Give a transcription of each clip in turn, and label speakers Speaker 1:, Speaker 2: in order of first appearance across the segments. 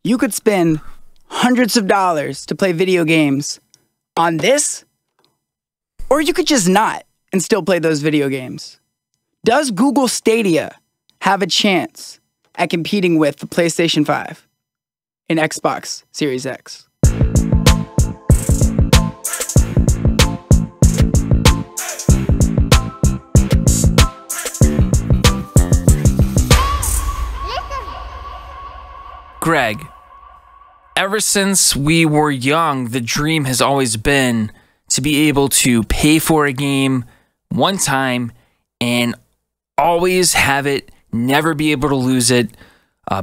Speaker 1: You could spend hundreds of dollars to play video games on this, or you could just not and still play those video games. Does Google Stadia have a chance at competing with the PlayStation 5 and Xbox Series X?
Speaker 2: Greg, ever since we were young, the dream has always been to be able to pay for a game one time and always have it, never be able to lose it,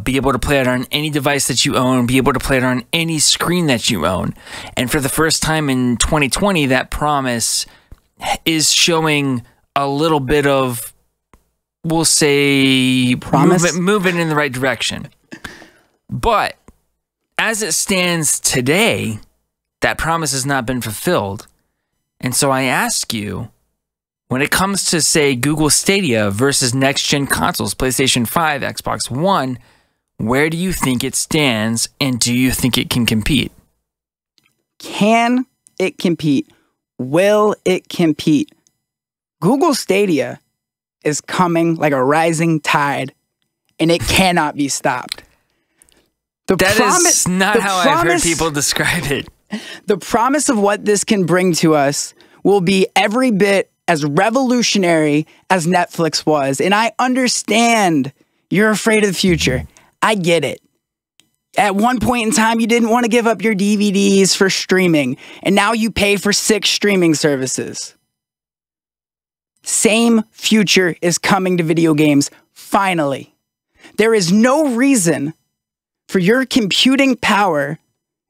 Speaker 2: be able to play it on any device that you own, be able to play it on any screen that you own. And for the first time in 2020, that promise is showing a little bit of, we'll say, movement in the right direction. But as it stands today, that promise has not been fulfilled. And so I ask you, when it comes to, say, Google Stadia versus next-gen consoles, PlayStation 5, Xbox One, where do you think it stands, and do you think it can compete?
Speaker 1: Can it compete? Will it compete? Google Stadia is coming like a rising tide, and it cannot be stopped.
Speaker 2: That is not how I've heard people describe it.
Speaker 1: The promise of what this can bring to us will be every bit as revolutionary as Netflix was. And I understand you're afraid of the future. I get it. At one point in time, you didn't want to give up your DVDs for streaming, and now you pay for 6 streaming services. Same future is coming to video games, finally. There is no reason for your computing power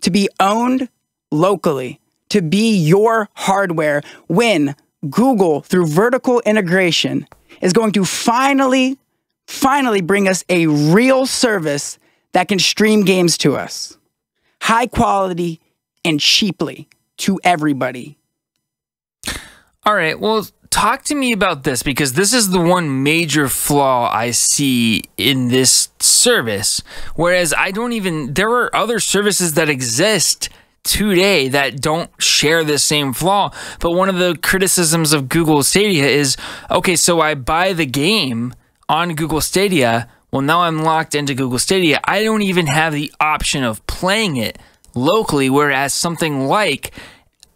Speaker 1: to be owned locally, to be your hardware, when Google, through vertical integration, is going to finally bring us a real service that can stream games to us. High quality and cheaply to everybody.
Speaker 2: All right, well, talk to me about this, because this is the one major flaw I see in this service. Whereas there are other services that exist today that don't share this same flaw. But one of the criticisms of Google Stadia is, okay, so I buy the game on Google Stadia. Well, now I'm locked into Google Stadia. I don't even have the option of playing it locally, whereas something like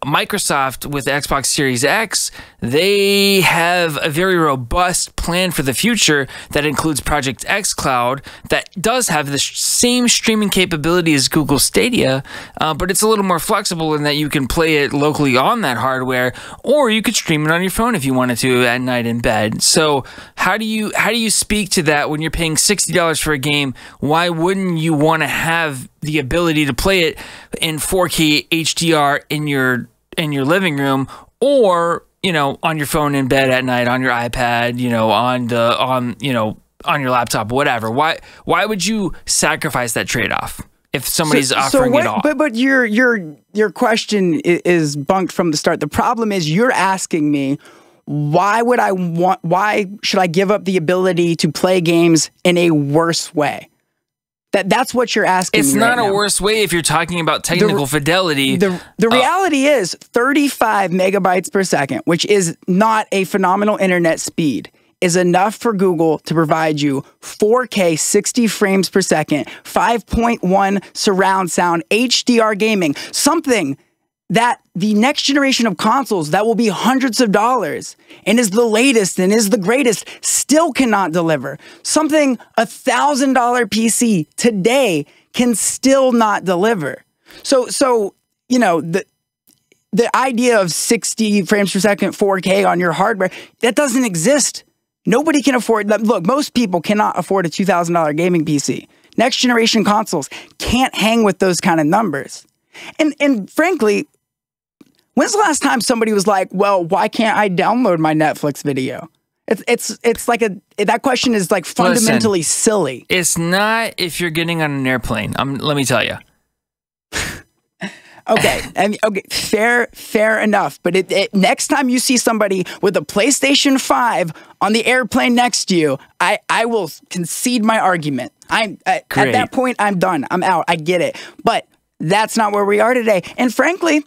Speaker 2: Microsoft with Xbox Series X, they have a very robust plan for the future that includes Project xCloud that does have the same streaming capability as Google Stadia, but it's a little more flexible in that you can play it locally on that hardware, or you could stream it on your phone if you wanted to at night in bed. So how do you speak to that when you're paying $60 for a game? Why wouldn't you want to have the ability to play it in 4K HDR in your living room, or on your phone in bed at night, on your iPad, on your laptop, whatever? Why would you sacrifice that trade-off if somebody's offering it all?
Speaker 1: But your question is bunked from the start. The problem is you're asking me, why should I give up the ability to play games in a worse way? That's what you're asking me.
Speaker 2: It's not a worse way if you're talking about technical fidelity.
Speaker 1: The reality is 35 megabytes per second, which is not a phenomenal internet speed, is enough for Google to provide you 4K 60 frames per second, 5.1 surround sound, HDR gaming, something that the next generation of consoles that will be hundreds of dollars and is the latest and is the greatest still cannot deliver. Something $1,000 PC today can still not deliver. So the idea of 60 frames per second, 4K on your hardware, that doesn't exist. Nobody can afford that. Look, most people cannot afford a $2,000 gaming PC. Next generation consoles can't hang with those kind of numbers. And frankly, when's the last time somebody was like, well, why can't I download my Netflix video? It's like that question is like fundamentally silly.
Speaker 2: It's not if you're getting on an airplane. Let me tell you.
Speaker 1: Okay, okay, fair enough. But next time you see somebody with a PlayStation 5 on the airplane next to you, I will concede my argument. At that point, I'm done. I'm out. I get it. But that's not where we are today. And frankly,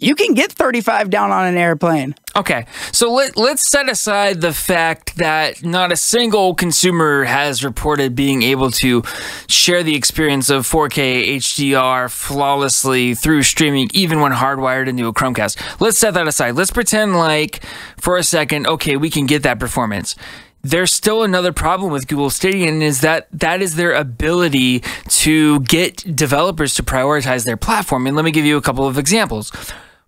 Speaker 1: you can get 35 down on an airplane.
Speaker 2: Okay, so let's set aside the fact that not a single consumer has reported being able to share the experience of 4K HDR flawlessly through streaming, even when hardwired into a Chromecast. Let's set that aside. Let's pretend like, for a second, okay, we can get that performance. There's still another problem with Google Stadia, and is that is their ability to get developers to prioritize their platform. And let me give you a couple of examples.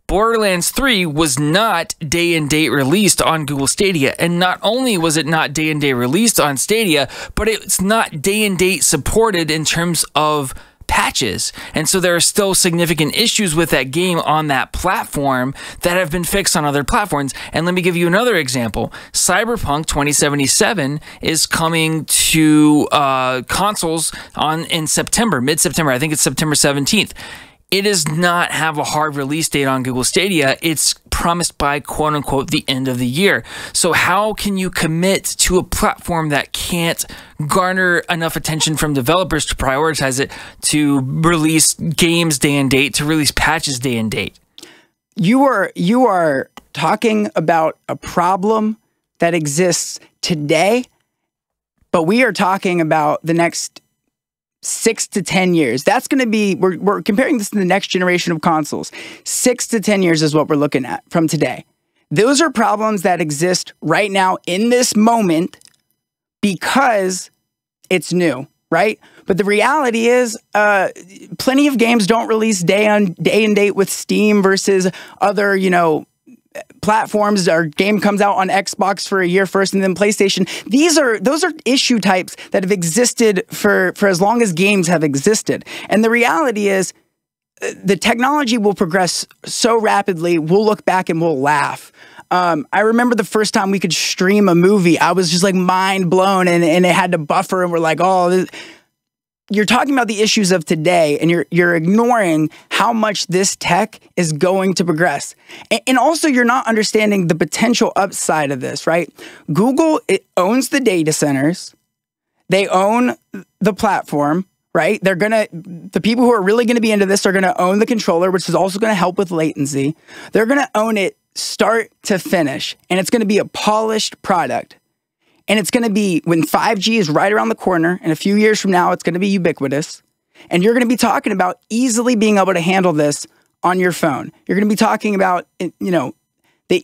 Speaker 2: Borderlands 3 was not day and date released on Google Stadia, and not only was it not day and date released on Stadia, but it's not day and date supported in terms of patches. And so there are still significant issues with that game on that platform that have been fixed on other platforms. And let me give you another example. Cyberpunk 2077 is coming to consoles in September, mid-September. I think it's September 17th. It does not have a hard release date on Google Stadia. It's promised by, quote unquote, the end of the year. So how can you commit to a platform that can't garner enough attention from developers to prioritize it, to release games day and date, to release patches day and date?
Speaker 1: You are talking about a problem that exists today, but we are talking about the next 6 to 10 years. That's going to be, we're comparing this to the next generation of consoles. 6 to 10 years is what we're looking at from today. Those are problems that exist right now in this moment because it's new, right? But the reality is, plenty of games don't release day and date with Steam versus other, platforms. Our game comes out on Xbox for a year first and then PlayStation. Those are issue types that have existed for as long as games have existed. And the reality is the technology will progress so rapidly, we'll look back and we'll laugh. I remember the first time we could stream a movie, I was just like mind blown, and it had to buffer, and we're like, oh, you're talking about the issues of today, and you're ignoring how much this tech is going to progress. And also, you're not understanding the potential upside of this, right? Google, it owns the data centers. They own the platform, right? The people who are really going to be into this are going to own the controller, which is also going to help with latency. They're going to own it start to finish, and it's going to be a polished product. And it's going to be, when 5G is right around the corner, and a few years from now, it's going to be ubiquitous. And you're going to be talking about easily being able to handle this on your phone. You're going to be talking about, the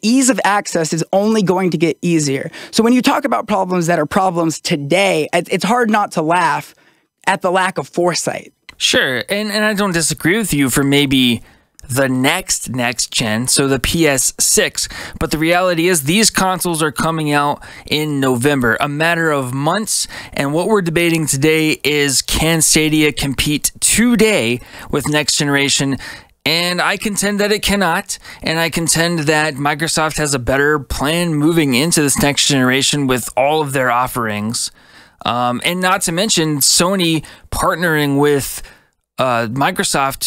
Speaker 1: ease of access is only going to get easier. So when you talk about problems that are problems today, it's hard not to laugh at the lack of foresight.
Speaker 2: Sure. And I don't disagree with you for maybe the next gen, so the PS6. But the reality is these consoles are coming out in November, a matter of months. And what we're debating today is, can Stadia compete today with next generation? And I contend that it cannot. And I contend that Microsoft has a better plan moving into this next generation with all of their offerings. And not to mention Sony partnering with Microsoft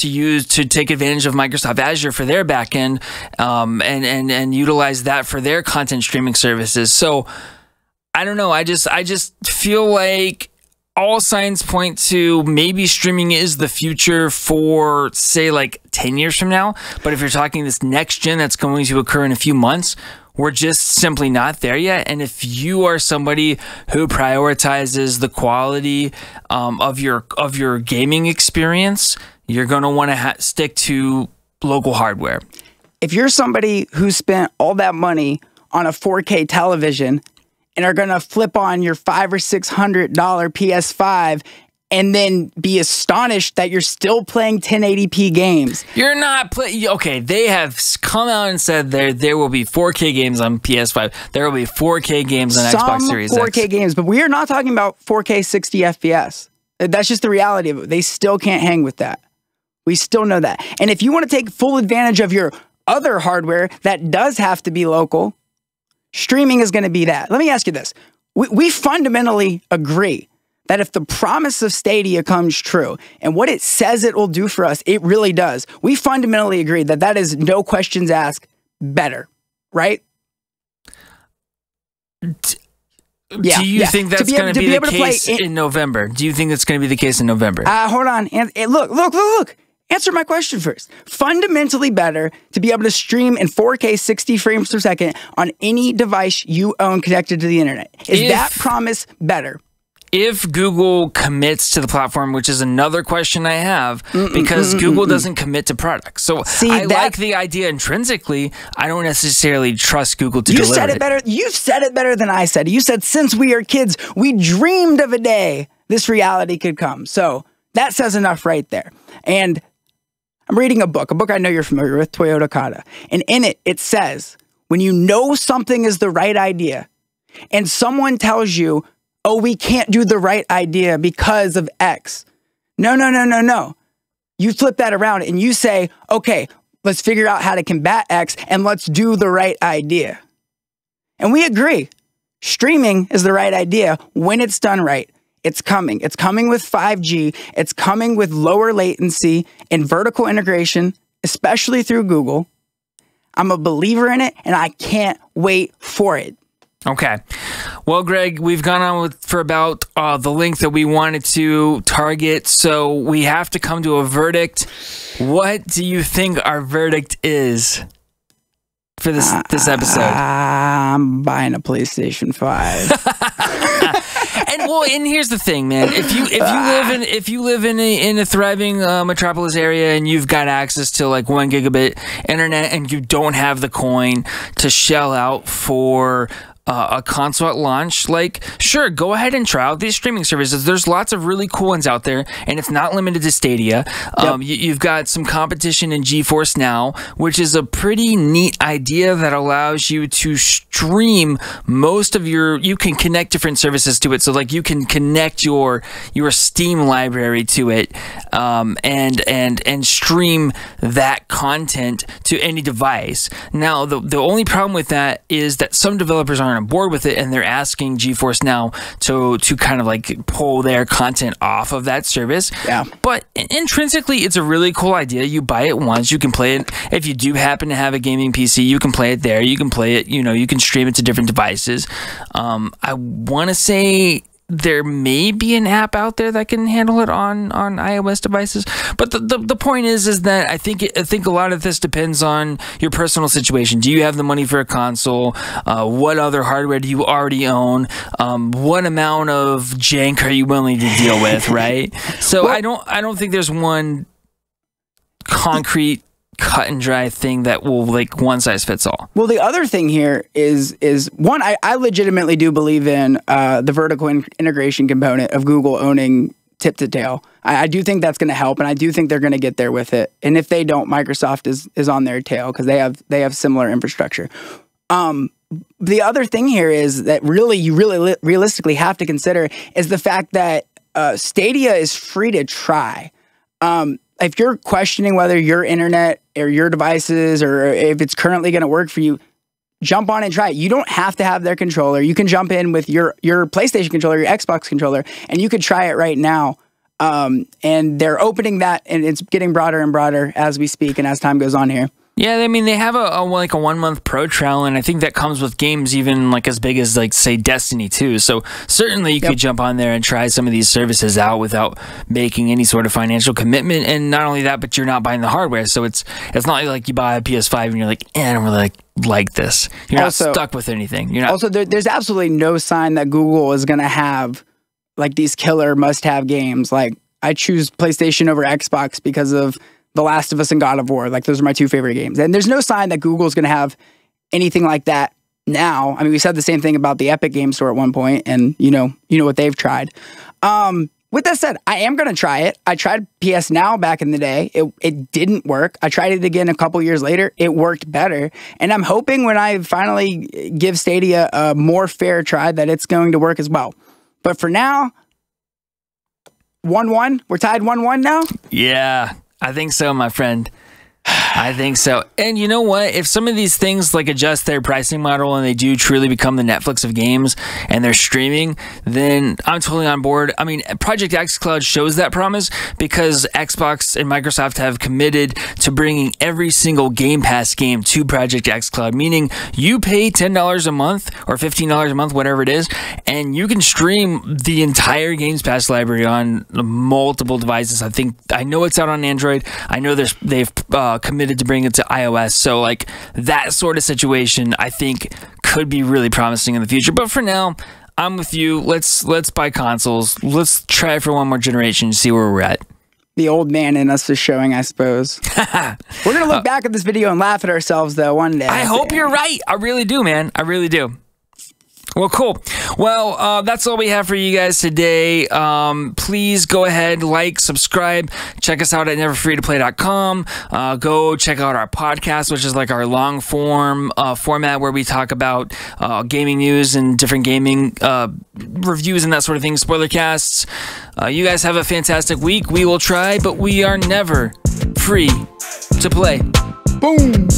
Speaker 2: to take advantage of Microsoft Azure for their backend, and utilize that for their content streaming services. So I don't know. I just feel like all signs point to maybe streaming is the future for, say, like 10 years from now. But if you're talking this next gen that's going to occur in a few months, we're just simply not there yet. And if you are somebody who prioritizes the quality of your gaming experience, you're going to want to stick to local hardware.
Speaker 1: If you're somebody who spent all that money on a 4K television and are going to flip on your $500 or $600 PS5 and then be astonished that you're still playing 1080p games.
Speaker 2: You're not playing. Okay, they have come out and said there will be 4K games on PS5. There will be 4K games on Xbox Series X.
Speaker 1: 4K games, but we are not talking about 4K 60 FPS. That's just the reality of it. They still can't hang with that. We still know that. And if you want to take full advantage of your other hardware that does have to be local, streaming is going to be that. Let me ask you this. We fundamentally agree that if the promise of Stadia comes true and what it says it will do for us, it really does. We fundamentally agree that that is, no questions asked, better, right?
Speaker 2: Yeah, do you think that's going to be the case in November? Do you think that's going to be the case in November?
Speaker 1: Hold on. And look. Answer my question first. Fundamentally better to be able to stream in 4K 60 frames per second on any device you own connected to the internet. Is that promise better?
Speaker 2: If Google commits to the platform, which is another question I have, because Google doesn't commit to products. So I like the idea intrinsically. I don't necessarily trust Google to deliver it. You said it better.
Speaker 1: You said it better than I said. You said since we are kids, we dreamed of a day this reality could come. So that says enough right there. And I'm reading a book I know you're familiar with, Toyota Kata. And in it, it says, when you know something is the right idea and someone tells you, oh, we can't do the right idea because of X. No. You flip that around and you say, okay, let's figure out how to combat X and let's do the right idea. And we agree. Streaming is the right idea when it's done right. It's coming. It's coming with 5G. It's coming with lower latency and vertical integration, especially through Google. I'm a believer in it, and I can't wait for it.
Speaker 2: Okay. Well, Greg, we've gone on for about the length that we wanted to target, so we have to come to a verdict. What do you think our verdict is for this episode?
Speaker 1: I'm buying a PlayStation 5.
Speaker 2: And here's the thing, man. If you live in a thriving metropolis area and you've got access to like 1 gigabit internet and you don't have the coin to shell out for a console at launch, like, sure, go ahead and try out these streaming services. There's lots of really cool ones out there, and it's not limited to Stadia. You've got some competition in GeForce Now, which is a pretty neat idea that allows you to stream most of you can connect different services to it. So like you can connect your Steam library to it, and stream that content to any device. Now, the only problem with that is that some developers aren't on board with it, and they're asking GeForce Now to kind of like pull their content off of that service. Yeah. But intrinsically, it's a really cool idea. You buy it once, you can play it. If you do happen to have a gaming PC, you can play it there. You can play it, you can stream it to different devices. I want to say there may be an app out there that can handle it on iOS devices, but the point is that I think a lot of this depends on your personal situation. Do you have the money for a console? What other hardware do you already own? What amount of jank are you willing to deal with? Right. So well, I don't think there's one concrete cut and dry thing that will like one size fits all.
Speaker 1: Well, the other thing here is one, I legitimately do believe in the vertical integration component of Google owning tip to tail. I do think that's going to help, and I do think they're going to get there with it. And if they don't, Microsoft is on their tail because they have similar infrastructure. The other thing here is that you really realistically have to consider is the fact that Stadia is free to try. If you're questioning whether your internet or your devices or if it's currently going to work for you, jump on and try it. You don't have to have their controller. You can jump in with your PlayStation controller, your Xbox controller, and you could try it right now. And they're opening that, and it's getting broader and broader as we speak and as time goes on here.
Speaker 2: Yeah, I mean, they have a 1 month pro trial, and I think that comes with games even like as big as like say Destiny 2. So certainly you could jump on there and try some of these services out without making any sort of financial commitment. And not only that, but you're not buying the hardware. So it's not like you buy a PS5 and you're like, I don't really like this. You're not stuck with anything. You're not. Also,
Speaker 1: there's absolutely no sign that Google is going to have like these killer must-have games. Like I choose PlayStation over Xbox because of The Last of Us and God of War. Like those are my two favorite games. And there's no sign that Google's going to have anything like that now. I mean, we said the same thing about the Epic Game Store at one point, and you know what they've tried. With that said, I am going to try it. I tried PS Now back in the day. It didn't work. I tried it again a couple years later. It worked better. And I'm hoping when I finally give Stadia a more fair try that it's going to work as well. But for now, 1-1. We're tied 1-1 now?
Speaker 2: Yeah. I think so, my friend. I think so. And you know what? If some of these things like adjust their pricing model and they do truly become the Netflix of games and they're streaming, then I'm totally on board. I mean, Project xCloud shows that promise because Xbox and Microsoft have committed to bringing every single Game Pass game to Project xCloud, meaning you pay $10 a month or $15 a month, whatever it is, and you can stream the entire Games Pass library on multiple devices. I know it's out on Android. I know they've committed to bring it to iOS, so like that sort of situation I think could be really promising in the future. But for now, I'm with you. Let's buy consoles. Let's try it for one more generation and see where we're at.
Speaker 1: The old man in us is showing, I suppose. We're gonna look back at this video and laugh at ourselves though one day.
Speaker 2: I hope you're right. I really do, man. I really do. Well, cool. Well, that's all we have for you guys today. Please go ahead, like, subscribe. Check us out at neverfreetoplay.com. Go check out our podcast, which is like our long form format where we talk about gaming news and different gaming reviews and that sort of thing, spoiler casts. You guys have a fantastic week. We will try, but we are never free to play.
Speaker 1: Boom.